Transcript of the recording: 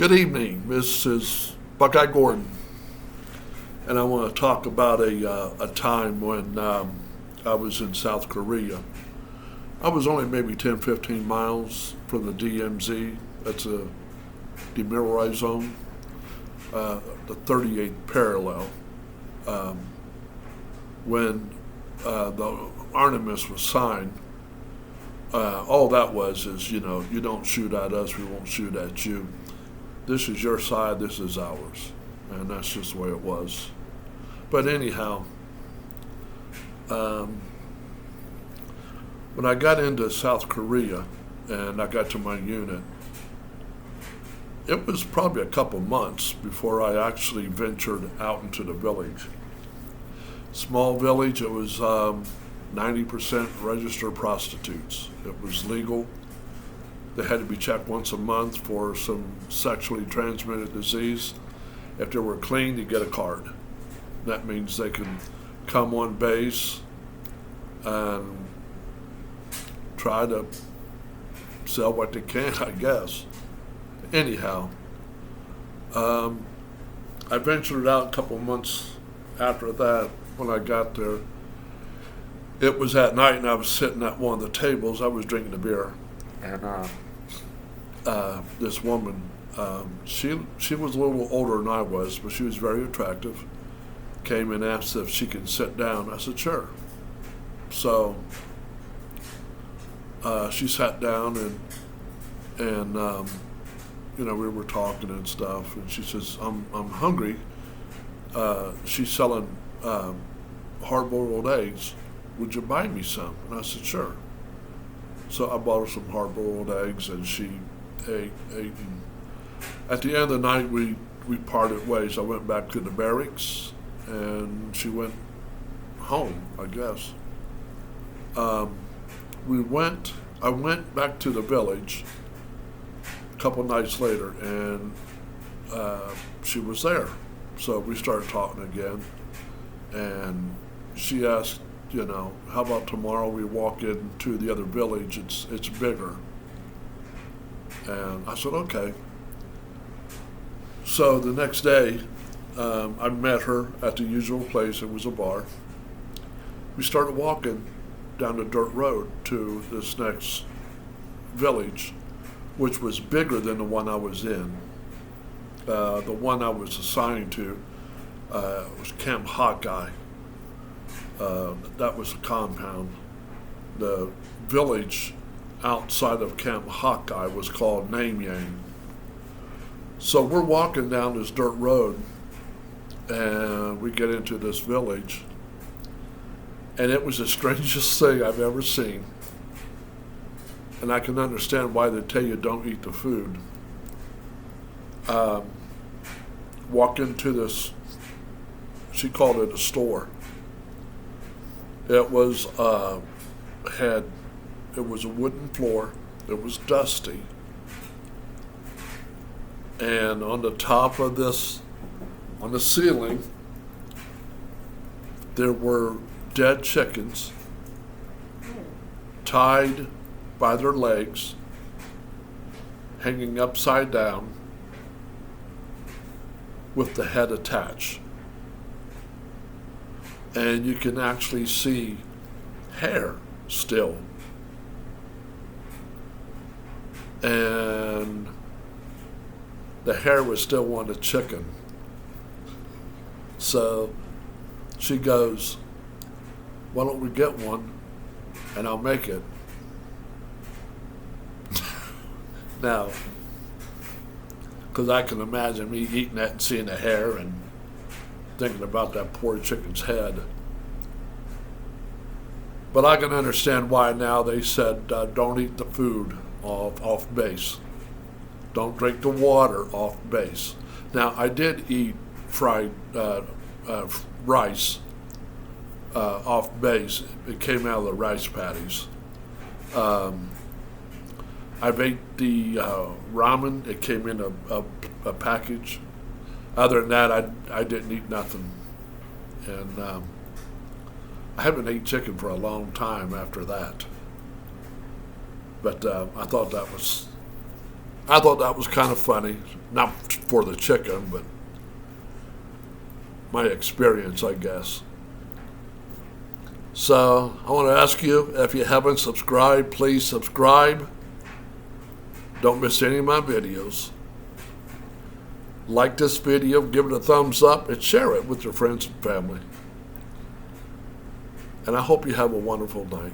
Good evening. This is Buckeye Gordon, and I want to talk about a time when I was in South Korea. I was only maybe 10, 15 miles from the DMZ. That's a demilitarized zone, the 38th parallel. When the armistice was signed, all that was is, you don't shoot at us, we won't shoot at you. This is your side, this is ours. And that's just the way it was. But anyhow, when I got into South Korea and I got to my unit, it was probably a couple months before I actually ventured out into the village. Small village, it was 90% registered prostitutes. It was legal. They had to be checked once a month for some sexually transmitted disease. If they were clean, you get a card. That means they can come on base and try to sell what they can, I guess. Anyhow, I ventured out a couple months after that. When I got there, it was at night and I was sitting at one of the tables. I was drinking a beer, and this woman, she was a little older than I was, but she was very attractive, came and asked if she could sit down. I said, sure. So she sat down and we were talking and stuff, and she says, I'm hungry. She's selling hard-boiled eggs. Would you buy me some? And I said, sure. So I bought her some hard-boiled eggs, and she ate. And at the end of the night, we parted ways. I went back to the barracks, and she went home, I guess. I went back to the village a couple nights later, and she was there. So we started talking again, and she asked, how about tomorrow we walk into the other village? It's bigger. And I said, okay. So the next day, I met her at the usual place. It was a bar. We started walking down the dirt road to this next village, which was bigger than the one I was in. The one I was assigned to was Camp Hawkeye. That was a compound. The village outside of Camp Hawkeye was called Namyang. So we're walking down this dirt road, and we get into this village, and it was the strangest thing I've ever seen. And I can understand why they tell you don't eat the food. Walk into this, she called it a store. It was a wooden floor. It was dusty. And on the top of this, on the ceiling, there were dead chickens tied by their legs, hanging upside down, with the head attached. And you can actually see hair still. And the hair was still on the chicken. So she goes, why don't we get one and I'll make it. Now, because I can imagine me eating that and seeing the hair and thinking about that poor chicken's head. But I can understand why now they said don't eat the food off base. Don't drink the water off base. Now, I did eat fried rice off base. It came out of the rice patties. I've ate the ramen. It came in a package. Other than that, I didn't eat nothing. And I haven't ate chicken for a long time after that. But I thought that was I thought that was kind of funny, not for the chicken, but my experience, I guess. So I want to ask you, if you haven't subscribed, please subscribe. Don't miss any of my videos. Like this video, give it a thumbs up, and share it with your friends and family. And I hope you have a wonderful night.